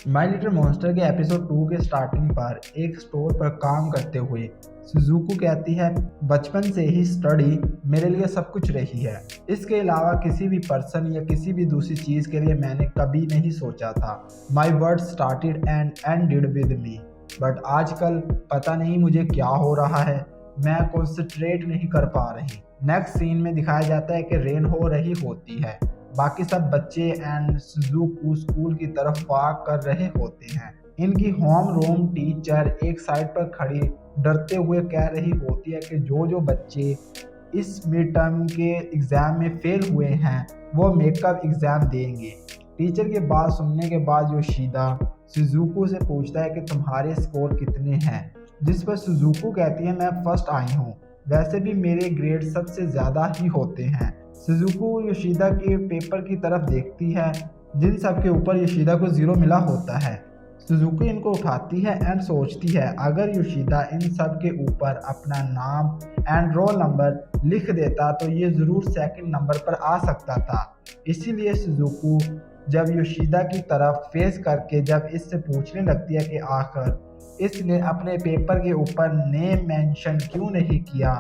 My little monster के episode 2 के starting पर एक स्टोर पर काम करते हुए सुजुको कहती है, बचपन से ही स्टडी मेरे लिए सब कुछ रही है। इसके अलावा किसी भी पर्सन या किसी भी दूसरी चीज़ के लिए मैंने कभी नहीं सोचा था। My word started and ended with me, but आजकल पता नहीं मुझे क्या हो रहा है, मैं कॉन्सेंट्रेट नहीं कर पा रही। नेक्स्ट सीन में दिखाया जाता है कि रेन हो रही होती है, बाकी सब बच्चे एंड सुजुको स्कूल की तरफ वॉक कर रहे होते हैं। इनकी होम रूम टीचर एक साइड पर खड़ी डरते हुए कह रही होती है कि जो जो बच्चे इस मिड टर्म के एग्ज़ाम में फेल हुए हैं वो मेकअप एग्ज़ाम देंगे। टीचर की बात सुनने के बाद योशिदा सुजुको से पूछता है कि तुम्हारे स्कोर कितने हैं, जिस पर सुजुको कहती है, मैं फर्स्ट आई हूँ, वैसे भी मेरे ग्रेड सबसे ज़्यादा ही होते हैं। सुजुको योशिदा के पेपर की तरफ देखती है, जिन सब के ऊपर योशिदा को 0 मिला होता है। सुजुकी इनको उठाती है एंड सोचती है, अगर योशिदा इन सब के ऊपर अपना नाम एंड रोल नंबर लिख देता तो ये ज़रूर सेकंड नंबर पर आ सकता था। इसीलिए सुजुको जब योशिदा की तरफ फेस करके जब इससे पूछने लगती है कि आखिर इसने अपने पेपर के ऊपर नेम मेंशन क्यों नहीं किया,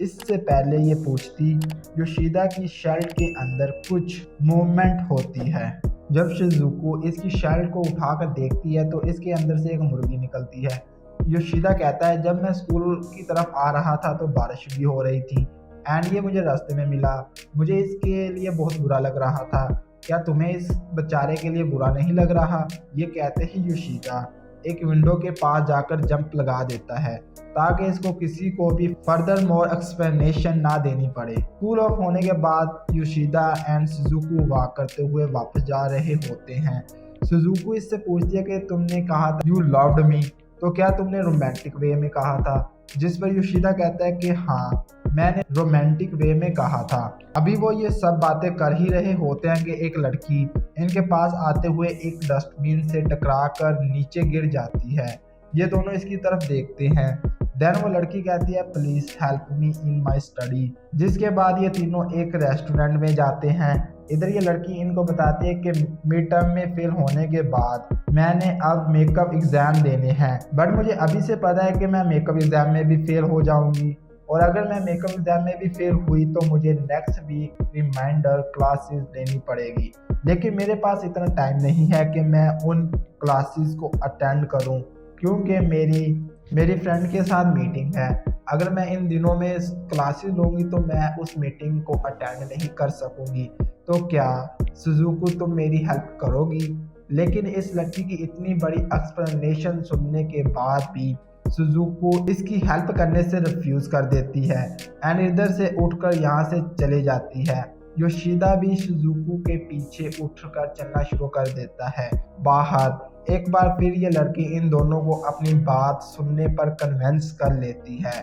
इससे पहले ये पूछती योशिदा की शर्ट के अंदर कुछ मूवमेंट होती है। जब शिजुको इसकी शर्ट को उठाकर देखती है तो इसके अंदर से एक मुर्गी निकलती है। योशिदा कहता है, जब मैं स्कूल की तरफ आ रहा था तो बारिश भी हो रही थी एंड ये मुझे रास्ते में मिला, मुझे इसके लिए बहुत बुरा लग रहा था। क्या तुम्हें इस बेचारे के लिए बुरा नहीं लग रहा? ये कहते ही योशिदा एक विंडो के पास जाकर जंप लगा देता है ताकि इसको किसी को भी फर्दर मोर एक्सप्लेनेशन ना देनी पड़े। कूल ऑफ होने के बाद योशिदा एंड सुजुको वॉक करते हुए वापस जा रहे होते हैं। सुजुको इससे पूछती है कि तुमने कहा था यू लव्ड मी, तो क्या तुमने रोमांटिक वे में कहा था? जिस पर योशिदा कहता है कि हाँ, मैंने रोमांटिक वे में कहा था। अभी वो ये सब बातें कर ही रहे होते हैं कि एक लड़की इनके पास आते हुए एक डस्टबिन से टकरा कर नीचे गिर जाती है। ये दोनों इसकी तरफ देखते हैं। देन वो लड़की कहती है, please help me in my study. जिसके बाद ये तीनों एक रेस्टोरेंट में जाते हैं। इधर ये लड़की इनको बताती है कि मिड टर्म में फेल होने के बाद मैंने अब मेकअप एग्ज़ाम देने हैं, बट मुझे अभी से पता है कि मैं मेकअप एग्ज़ाम में भी फेल हो जाऊंगी, और अगर मैं मेकअप एग्ज़ाम में भी फेल हुई तो मुझे नेक्स्ट वीक रिमाइंडर क्लासेस लेनी पड़ेगी। लेकिन मेरे पास इतना टाइम नहीं है कि मैं उन क्लासेस को अटेंड करूं, क्योंकि मेरी फ्रेंड के साथ मीटिंग है। अगर मैं इन दिनों में क्लासेस लूँगी तो मैं उस मीटिंग को अटेंड नहीं कर सकूँगी। तो क्या सुजुको तुम मेरी हेल्प करोगी? लेकिन इस लड़की की इतनी बड़ी एक्सप्लेनेशन सुनने के बाद भी सुजुको इसकी हेल्प करने से रिफ्यूज़ कर देती है एंड इधर से उठकर यहाँ से चले जाती है। योशिदा भी सुजुको के पीछे उठकर चलना शुरू कर देता है बाहर। एक बार फिर ये लड़की इन दोनों को अपनी बात सुनने पर कन्विंस कर लेती है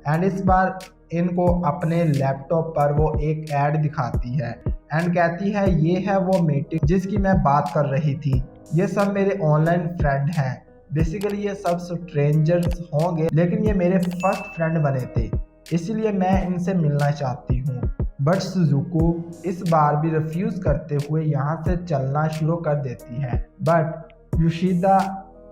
एंड इस बार इनको अपने लैपटॉप पर वो एक ऐड दिखाती है एंड कहती है, ये है वो मीटिंग जिसकी मैं बात कर रही थी। ये सब मेरे ऑनलाइन फ्रेंड हैं। बेसिकली ये सब स्ट्रेंजर्स होंगे, लेकिन ये मेरे फर्स्ट फ्रेंड बने थे, इसीलिए मैं इनसे मिलना चाहती हूँ। बट सुजुको इस बार भी रिफ्यूज़ करते हुए यहाँ से चलना शुरू कर देती है। बट योशिदा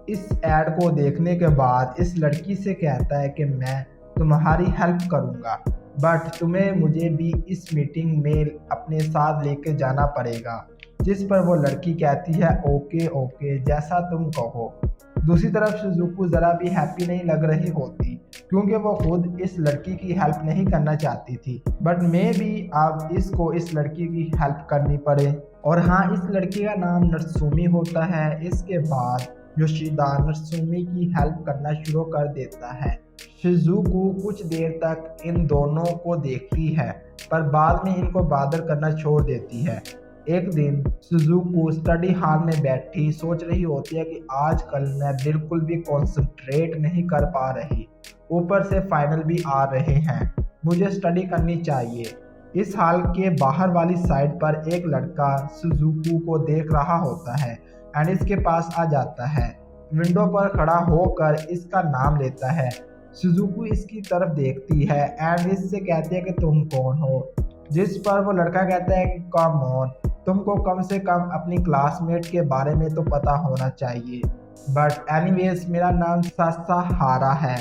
इस ऐड को देखने के बाद इस लड़की से कहता है कि मैं तुम्हारी हेल्प करूँगा, बट तुम्हें मुझे भी इस मीटिंग में अपने साथ लेके जाना पड़ेगा। जिस पर वो लड़की कहती है, ओके ओके, जैसा तुम कहो। दूसरी तरफ सुजुको ज़रा भी हैप्पी नहीं लग रही होती, क्योंकि वो खुद इस लड़की की हेल्प नहीं करना चाहती थी, बट मे भी अब इसको इस लड़की की हेल्प करनी पड़े। और हाँ, इस लड़की का नाम नत्सुमी होता है। इसके बाद योशिदा नत्सुमी की हेल्प करना शुरू कर देता है। शिजुको कुछ देर तक इन दोनों को देखती है, पर बाद में इनको बादर करना छोड़ देती है। एक दिन सुजुको स्टडी हॉल में बैठी सोच रही होती है कि आजकल मैं बिल्कुल भी कंसंट्रेट नहीं कर पा रही, ऊपर से फाइनल भी आ रहे हैं, मुझे स्टडी करनी चाहिए। इस हॉल के बाहर वाली साइड पर एक लड़का सुजुको को देख रहा होता है एंड इसके पास आ जाता है। विंडो पर खड़ा होकर इसका नाम लेता है। सुजुको इसकी तरफ देखती है एंड इससे कहती है कि तुम कौन हो? जिस पर वो लड़का कहता है कि कम ऑन, तुमको कम से कम अपनी क्लासमेट के बारे में तो पता होना चाहिए। बट एनीवेज मेरा नाम सासाहारा है,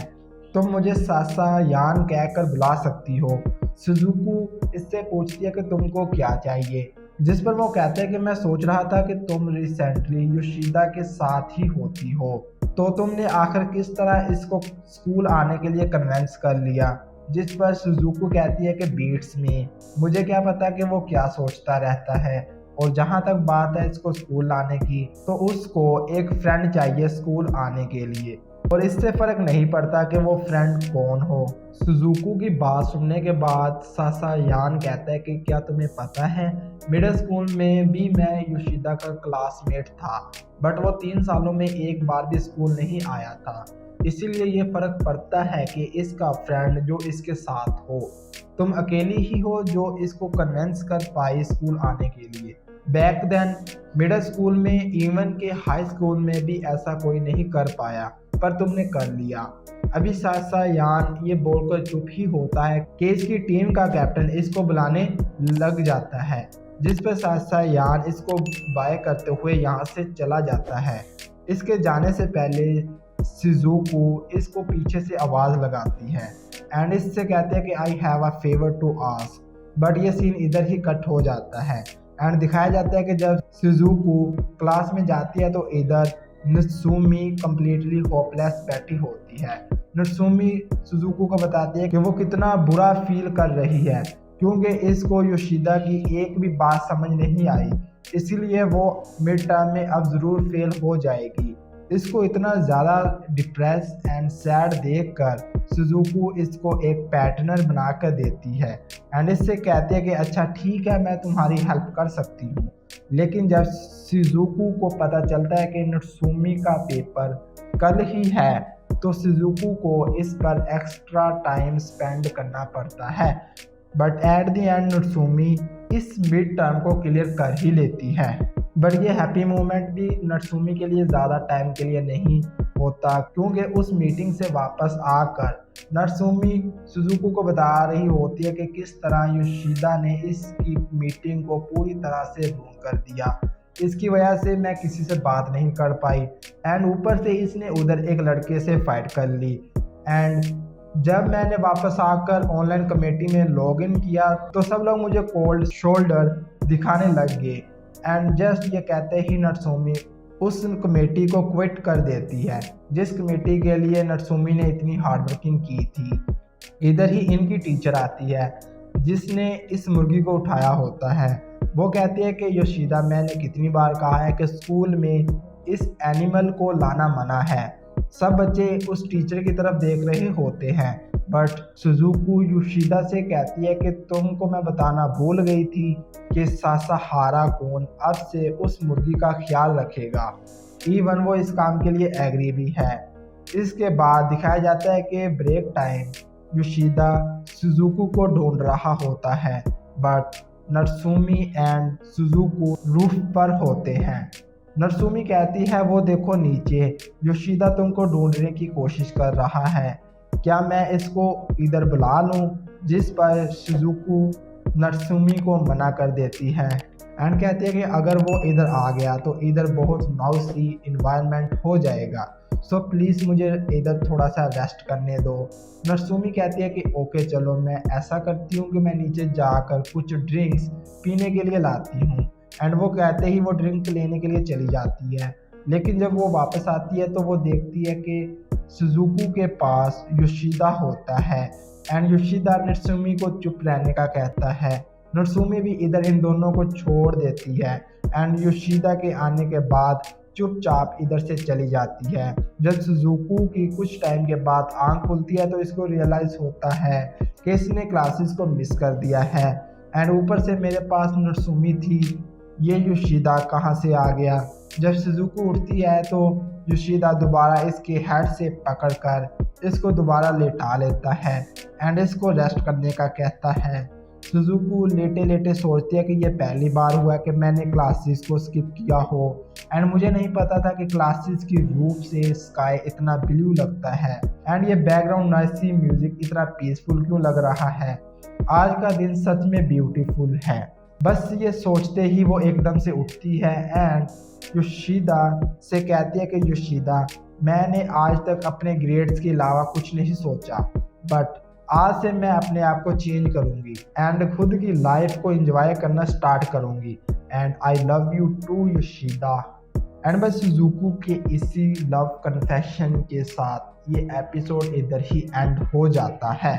तुम मुझे सासायान कहकर बुला सकती हो। सुजुकू इससे पूछती है कि तुमको क्या चाहिए, जिस पर वो कहते हैं कि मैं सोच रहा था कि तुम रिसेंटली योशिदा के साथ ही होती हो, तो तुमने आखिर किस तरह इसको स्कूल आने के लिए कन्विंस कर लिया। जिस पर सुजुकू कहती है कि बीट्स में, मुझे क्या पता कि वो क्या सोचता रहता है। और जहाँ तक बात है इसको स्कूल लाने की, तो उसको एक फ्रेंड चाहिए स्कूल आने के लिए, और इससे फ़र्क नहीं पड़ता कि वो फ्रेंड कौन हो। सुजुकू की बात सुनने के बाद सासायान कहता है कि क्या तुम्हें पता है, मिडिल स्कूल में भी मैं योशिदा का क्लासमेट था, बट वो 3 सालों में एक बार भी स्कूल नहीं आया था, इसीलिए ये फ़र्क पड़ता है कि इसका फ्रेंड जो इसके साथ हो। तुम अकेली ही हो जो इसको कन्विंस कर पाई स्कूल आने के लिए। बैक देन मिडिल स्कूल में, इवन के हाई स्कूल में भी ऐसा कोई नहीं कर पाया, पर तुमने कर लिया। अभी सासायान ये बोलकर चुप ही होता है कि इसकी टीम का कैप्टन इसको बुलाने लग जाता है, जिस पर सासायान इसको बाय करते हुए यहाँ से चला जाता है। इसके जाने से पहले शिजुकू इसको पीछे से आवाज़ लगाती है एंड इससे कहते हैं कि I have a favour to ask, but ये सीन इधर ही कट हो जाता है एंड दिखाया जाता है कि जब शिजुकू क्लास में जाती है तो इधर नत्सुमी कम्प्लीटली होपलेस बैठी होती है। नत्सुमी सुजुकू को बताती है कि वो कितना बुरा फील कर रही है, क्योंकि इसको योशिदा की एक भी बात समझ नहीं आई, इसीलिए वो मिड टर्म में अब ज़रूर फेल हो जाएगी। इसको इतना ज़्यादा डिप्रेस एंड सैड देखकर सुजुकू इसको एक पार्टनर बना कर देती है एंड इससे कहती है कि अच्छा ठीक है, मैं तुम्हारी हेल्प कर सकती हूँ। लेकिन जब शिजुकू को पता चलता है कि नत्सुमी का पेपर कल ही है, तो शिजुकू को इस पर एक्स्ट्रा टाइम स्पेंड करना पड़ता है। बट एट द एंड नत्सुमी इस मिड टर्म को क्लियर कर ही लेती है। बट ये हैप्पी मोमेंट भी नत्सुमी के लिए ज़्यादा टाइम के लिए नहीं होता, क्योंकि उस मीटिंग से वापस आकर नत्सुमी सुजुकू को बता रही होती है कि किस तरह योशिदा ने इसकी मीटिंग को पूरी तरह से रूम कर दिया, इसकी वजह से मैं किसी से बात नहीं कर पाई एंड ऊपर से इसने उधर एक लड़के से फाइट कर ली। एंड जब मैंने वापस आकर ऑनलाइन कमेटी में लॉगिन किया तो सब लोग मुझे कोल्ड शोल्डर दिखाने लग गए एंड जस्ट ये कहते ही नत्सुमी उस कमेटी को क्विट कर देती है, जिस कमेटी के लिए नत्सुमी ने इतनी हार्डवर्किंग की थी। इधर ही इनकी टीचर आती है जिसने इस मुर्गी को उठाया होता है। वो कहती है कि योशिदा, मैंने कितनी बार कहा है कि स्कूल में इस एनिमल को लाना मना है। सब बच्चे उस टीचर की तरफ देख रहे होते हैं, बट सुजुकू योशिदा से कहती है कि तुमको मैं बताना भूल गई थी कि सासाहारा कौन अब से उस मुर्गी का ख्याल रखेगा। इवन वो इस काम के लिए एग्री भी है। इसके बाद दिखाया जाता है कि ब्रेक टाइम योशिदा सुजुकू को ढूंढ रहा होता है, बट नत्सुमी एंड सुजुकू रूफ पर होते हैं। नत्सुमी कहती है वो देखो नीचे, योशिदा तुमको ढूंढने की कोशिश कर रहा है, क्या मैं इसको इधर बुला लूं? जिस पर सुजुकू नत्सुमी को मना कर देती है एंड कहती है कि अगर वो इधर आ गया तो इधर बहुत नॉइसी इन्वायरमेंट हो जाएगा, सो प्लीज़ मुझे इधर थोड़ा सा रेस्ट करने दो। नत्सुमी कहती है कि ओके चलो, मैं ऐसा करती हूँ कि मैं नीचे जाकर कुछ ड्रिंक्स पीने के लिए लाती हूँ। एंड वो कहते ही वो ड्रिंक लेने के लिए चली जाती है, लेकिन जब वो वापस आती है तो वो देखती है कि सुजुकू के पास योशिदा होता है एंड योशिदा नत्सुमी को चुप रहने का कहता है। नत्सुमी भी इधर इन दोनों को छोड़ देती है एंड योशिदा के आने के बाद चुपचाप इधर से चली जाती है। जब सुजुकू की कुछ टाइम के बाद आंख खुलती है तो इसको रियलाइज़ होता है कि इसने क्लासेस को मिस कर दिया है एंड ऊपर से मेरे पास नत्सुमी थी, ये योशिदा कहाँ से आ गया। जब सुजुकू उठती है तो योशिदा दोबारा इसके हेड से पकड़कर इसको दोबारा लेटा लेता है एंड इसको रेस्ट करने का कहता है। सुजुकू लेटे लेटे सोचती है कि ये पहली बार हुआ कि मैंने क्लासेस को स्किप किया हो एंड मुझे नहीं पता था कि क्लासेस की रूफ से स्काई इतना ब्लू लगता है एंड ये बैकग्राउंड नॉइसी म्यूजिक इतना पीसफुल क्यों लग रहा है। आज का दिन सच में ब्यूटीफुल है। बस ये सोचते ही वो एकदम से उठती है एंड योशिदा से कहती है कि योशिदा, मैंने आज तक अपने ग्रेड्स के अलावा कुछ नहीं सोचा, बट आज से मैं अपने आप को चेंज करूँगी एंड खुद की लाइफ को एंजॉय करना स्टार्ट करूँगी and I love you too Yoshida. And बस सुजुकी के इसी लव कन्फेशन के साथ ये एपिसोड इधर ही एंड हो जाता है।